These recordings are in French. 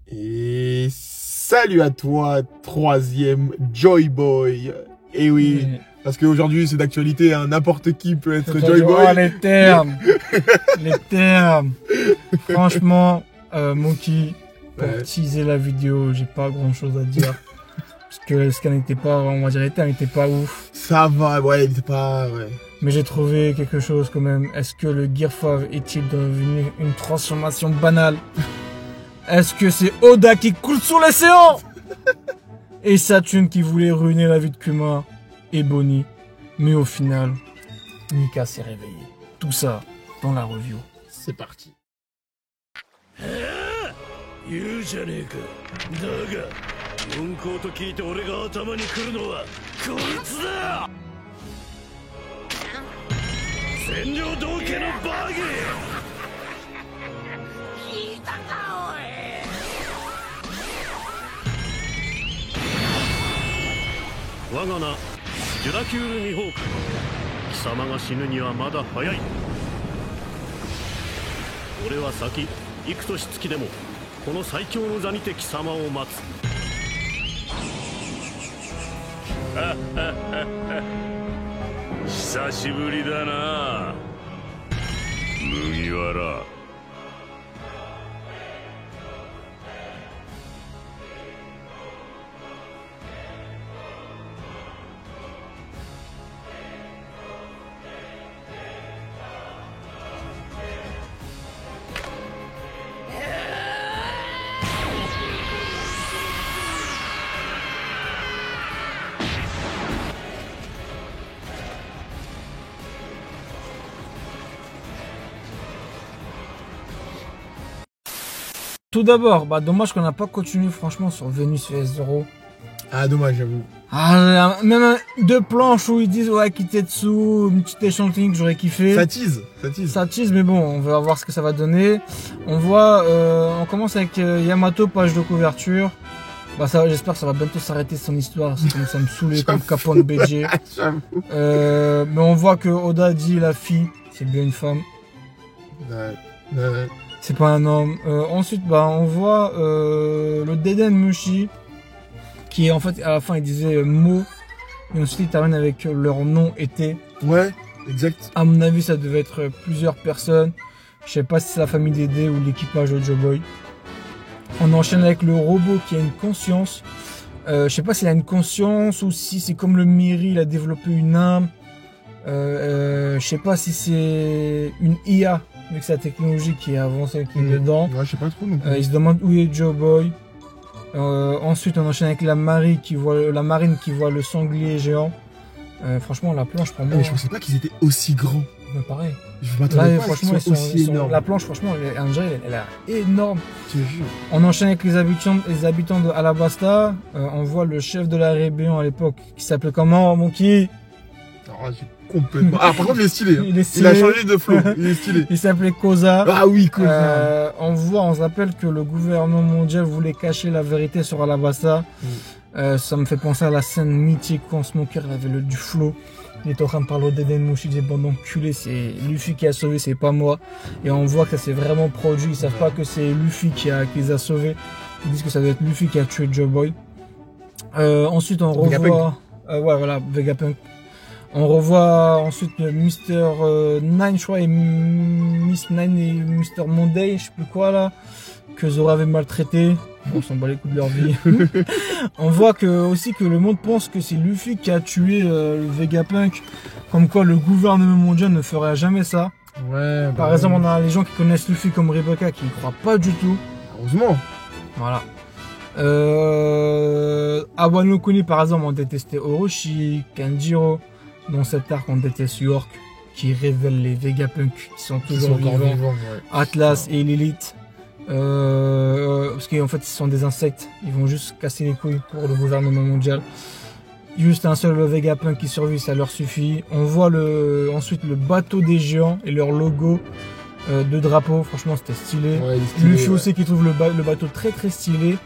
Et salut à toi, troisième Joy Boy. Et oui, parce qu'aujourd'hui c'est d'actualité, hein, n'importe qui peut être Joy Boy. Oh, les termes. Les termes. Franchement, Monkey, pour teaser la vidéo, j'ai pas grand chose à dire. Parce que ce qu'elle n'était pas, on va dire, elle n'était pas ouf. Ça va, ouais, il était pas, ouais. Mais j'ai trouvé quelque chose quand même. Est-ce que le Gear 5 est-il devenu une transformation banale? Est-ce que c'est Oda qui coule sous l'océan? Et Saturne qui voulait ruiner la vie de Kuma et Bonnie. Mais au final, Nika s'est réveillé. Tout ça dans la review. C'est parti. 四皇と聞いて俺が頭に来るのはこいつだ。占領道家のバギー。聞いたかおい。我が名ジュラキュール・ミホーク。貴様が死ぬにはまだ早い。俺は先幾年月でもこの最強の座にて貴様を待つ。久しぶりだな麦わら。Tout d'abord, dommage qu'on n'a pas continué franchement sur Venus vs Zoro. Ah, dommage, j'avoue. Ah, même deux planches où ils disent ouais, Kitetsu, une petite échantillon que j'aurais kiffé. Ça tease, ça tease. Ça tease, mais bon, on va voir ce que ça va donner. On voit, on commence avec Yamato, page de couverture. J'espère que ça va bientôt s'arrêter son histoire, ça commence à me saouler comme Capone BG. Mais on voit que Oda dit la fille, c'est bien une femme. C'est pas un homme. Ensuite, on voit le Deden Mushi, qui en fait, à la fin, il disait mot, et ensuite il termine avec leur nom était. Ouais, exact. À mon avis, ça devait être plusieurs personnes. Je sais pas si c'est la famille d'Ede ou l'équipage de Joy Boy. On enchaîne avec le robot qui a une conscience. Je sais pas s'il a une conscience ou si c'est comme le Miri, il a développé une âme. Je sais pas si c'est une IA. Avec sa technologie qui est avancée, qui est dedans. Ouais, je sais pas trop non plus. Il se demande où est Joy Boy. Ensuite, on enchaîne avec la marine qui voit le sanglier géant. Franchement, la planche pour moi. Mais je pensais pas qu'ils étaient aussi grands. Pareil. Je m'attendais pas à ce qu'ils soient aussi énormes. La planche, franchement, elle est énorme. Je te jure. On enchaîne avec les habitants de Alabasta. On voit le chef de la rébellion à l'époque qui s'appelait comment, Monkey? Complètement. Ah, par contre, il est stylé. Il est stylé. Il a changé de flow. Il est stylé. Il s'appelait Koza. Ah oui, Koza. On se rappelle que le gouvernement mondial voulait cacher la vérité sur Alabasta. Ça me fait penser à la scène mythique quand Smoker avait du flow. Il est en train de parler au Deden Mushi, il dit bon d'enculé, c'est Luffy qui a sauvé, c'est pas moi. Et on voit que ça s'est vraiment produit. Ils savent pas que c'est Luffy qui les a sauvés. Ils disent que ça doit être Luffy qui a tué Joy Boy. Ensuite, on revoit. Ouais, voilà, Vegapunk. On revoit ensuite Mr. Nine, je crois, et Miss Nine et Mr. Monday, je sais plus quoi là, que Zoro avait maltraité. On s'en bat les coups de leur vie. On voit aussi que le monde pense que c'est Luffy qui a tué le Vegapunk. Comme quoi le gouvernement mondial ne ferait jamais ça. Ouais. Par exemple, on a les gens qui connaissent Luffy comme Rebecca qui ne croient pas du tout. Heureusement. Voilà. À Wano Kuni, par exemple, on détestait Orochi, Kanjiro. Dans cet arc, on déteste York, qui révèle les Vegapunk qui sont toujours vivants. Ouais. Atlas et Lilith. Parce qu'en fait, ils sont des insectes. Ils vont juste casser les couilles pour le gouvernement mondial. Juste un seul Vegapunk qui survit, ça leur suffit. On voit ensuite le bateau des géants et leur logo de drapeau. Franchement, c'était stylé. Ouais, Luffy aussi qui trouve le bateau très très stylé.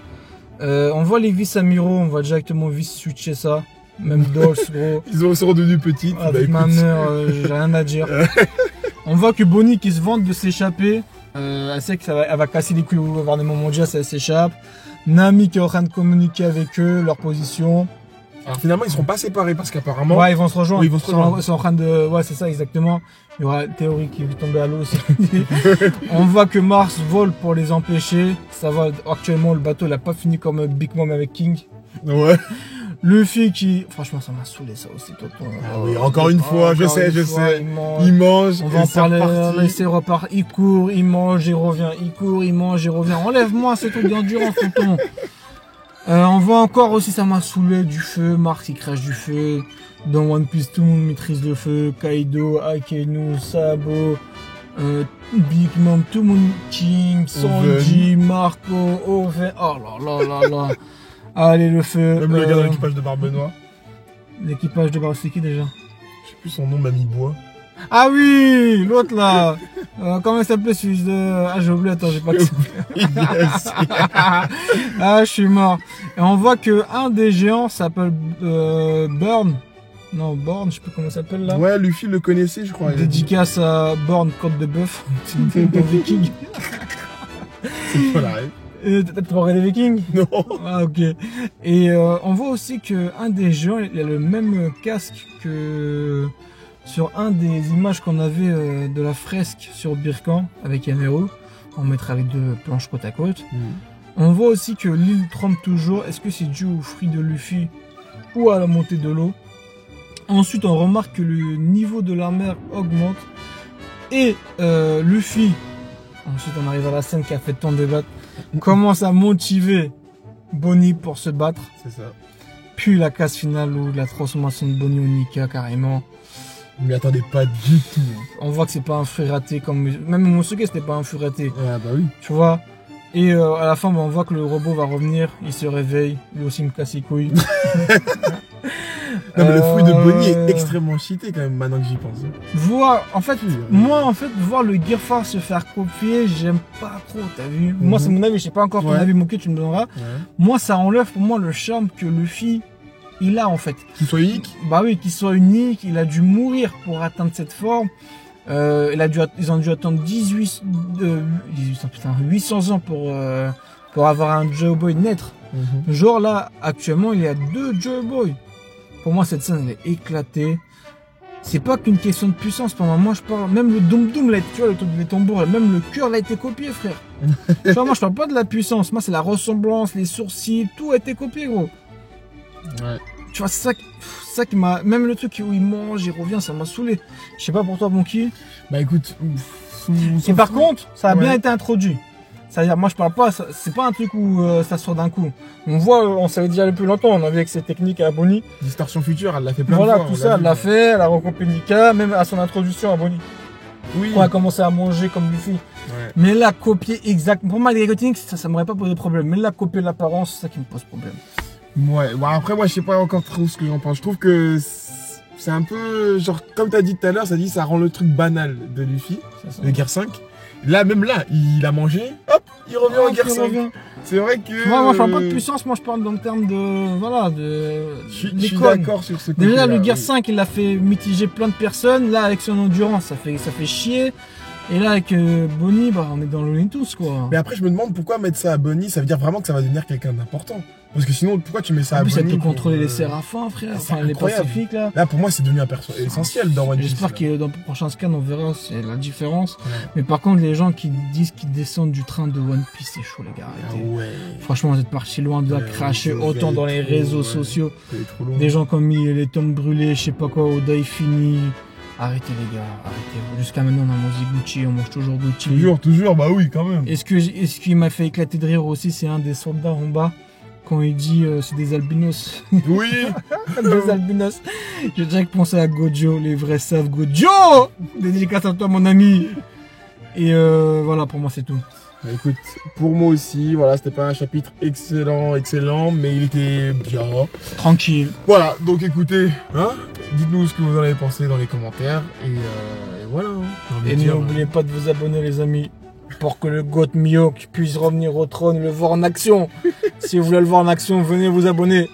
On voit les vices amiraux, on va directement vice switcher ça. Même Dolls, gros. Ils sont redevenus petites. Avec ma mère, j'ai rien à dire. On voit que Bonnie qui se vante de s'échapper. Elle sait qu'elle va casser les couilles au gouvernement mondial, ça s'échappe. Nami qui est en train de communiquer avec eux, leur position. Alors finalement, ils seront pas séparés parce qu'apparemment. Ouais, ils vont se rejoindre. Oui, ils vont se rejoindre. Ils sont en train de. Ouais, c'est ça, exactement. Il y aura Théorie qui va tomber à l'eau aussi. On voit que Mars vole pour les empêcher. Ça va. Actuellement, le bateau, il a pas fini comme Big Mom avec King. Ouais. Luffy qui. Franchement, ça m'a saoulé, ça aussi, tonton. Ah oui, encore une fois, je sais. Il mange. On va en parler. C'est repart. Il court, il mange, il revient. Il court, il mange, il revient. Enlève-moi ce truc d'endurance, tonton. On voit encore aussi, ça m'a saoulé, du feu. Marx, il crache du feu. Dans One Piece, tout le monde maîtrise le feu. Kaido, Akenu, Sabo, Big Mom, tout le monde. King, Sanji, Marco, Oven. Oh là là là là. Allez, le feu. Même le gars de l'équipage de Barbe Noire. L'équipage de Barbe, c'est qui déjà? Je sais plus son nom, Mamie Bois. Ah oui, l'autre là. Comment il s'appelait celui de... Ah, j'ai oublié, attends, j'ai pas... Ah, je suis mort. Et on voit que un des géants s'appelle Burn. Non, Born, je sais plus comment il s'appelle là. Ouais, Luffy le connaissait, je crois. Dédicace à Born, côte de bœuf. C'est une film de Viking. C'est pas la rêve. T'as pas regardé les Vikings? Non. Ah, ok. Et on voit aussi que un des géants, il a le même casque que sur un des images qu'on avait de la fresque sur Birkan avec Yamero. On mettra les deux planches côte à côte. On voit aussi que l'île tremble toujours. Est-ce que c'est dû au fruit de Luffy ou à la montée de l'eau? Ensuite, on remarque que le niveau de la mer augmente. Et Luffy, ensuite on arrive à la scène qui a fait tant débattre, commence à motiver Bonnie pour se battre. C'est ça. Puis la case finale où la transformation de Bonnie au Nika carrément. Je m'y attendais pas du tout. On voit que c'est pas un fruit raté comme... Même Momosuke c'était pas un fruit raté. Ah bah oui. Tu vois. Et à la fin on voit que le robot va revenir. Il se réveille. Lui aussi me casse les couilles. Non mais le fruit de Bonnie est extrêmement cheaté quand même maintenant que j'y pense. Voir, en fait, voir le Gearfar se faire copier, j'aime pas trop, t'as vu. Moi c'est mon avis, je sais pas encore ton avis, Moké, tu me donneras. Moi ça enlève pour moi le charme que Luffy, il a en fait. Qu'il soit unique. Bah oui, qu'il soit unique, il a dû mourir pour atteindre cette forme. Ils ont dû attendre 800 ans pour avoir un Joy Boy naître. Genre là, actuellement, il y a 2 Joy Boy. Pour moi, cette scène, elle est éclatée. C'est pas qu'une question de puissance. Pendant moi, je parle. Même le Doom Doom, là, tu vois, le truc des tambours, même le cœur, là, a été copié, frère. Tu vois, moi, je parle pas de la puissance. Moi, c'est la ressemblance, les sourcils, tout a été copié, gros. Ouais. Tu vois, c'est ça qui m'a. Même le truc où il mange, il revient, ça m'a saoulé. Je sais pas pour toi, Monkey. Bah écoute. Et par contre, ça a bien été introduit. C'est-à-dire, moi je parle pas, c'est pas un truc où ça sort d'un coup. On voit, on savait déjà depuis longtemps, on avait avec ses techniques à Bonnie. Distorsion future, elle l'a fait plein de fois. Voilà, tout ça, elle l'a fait, elle a recopié Nika, même à son introduction à Bonnie. Oui. Quand elle a commencé à manger comme Luffy. Ouais. Mais là, copier exact. Pour moi, les techniques, ça m'aurait pas posé de problème. Mais là, copier l'apparence, c'est ça qui me pose problème. Ouais, bon, après, moi je sais pas encore trop ce que j'en pense. Je trouve que c'est un peu, genre, comme t'as dit tout à l'heure, ça rend le truc banal de Luffy, de Gear 5. Là, même là, il a mangé, hop, il revient en Gear 5. C'est vrai que... Moi, je parle pas de puissance, moi je parle dans le terme de... Voilà, de... Je suis d'accord sur ce côté. Déjà, le Gear 5, il a fait mitiger plein de personnes. Là, avec son endurance, ça fait chier. Et là, avec Bonnie, bah, on est dans le tous, quoi. Mais après, je me demande pourquoi mettre ça à Bonnie, ça veut dire vraiment que ça va devenir quelqu'un d'important. Parce que sinon, pourquoi tu mets ça à Bonnie? En plus, ça peut contrôler les séraphins, frère. Enfin, les pacifiques, là. Là, pour moi, c'est devenu un perso essentiel dans One Piece. J'espère que dans le prochain scan, on verra c'est la différence. Ouais. Mais par contre, les gens qui disent qu'ils descendent du train de One Piece, c'est chaud, les gars. Arrêtez. Ah ouais. Franchement, vous êtes partis loin de la cracher autant dans les réseaux sociaux. Des gens qui ont mis les tomes brûlés, je sais pas quoi, Oda Fini. Arrêtez les gars, arrêtez. Jusqu'à maintenant on a mangé Gucci, on mange toujours Gucci. Toujours, bah oui quand même. Et ce qui m'a fait éclater de rire aussi, c'est un des soldats en bas, quand il dit c'est des albinos. Oui. Des albinos. J'ai direct pensé à Gojo, les vrais savent Gojo. Dédicace à toi mon ami. Et voilà, pour moi c'est tout. Bah écoute, pour moi aussi, voilà, c'était pas un chapitre excellent, mais il était bien. Tranquille. Voilà, donc écoutez, hein, dites-nous ce que vous en avez pensé dans les commentaires, et voilà. Et n'oubliez pas de vous abonner les amis, pour que le GOAT Mihawk puisse revenir au trône et le voir en action. Si vous voulez le voir en action, venez vous abonner.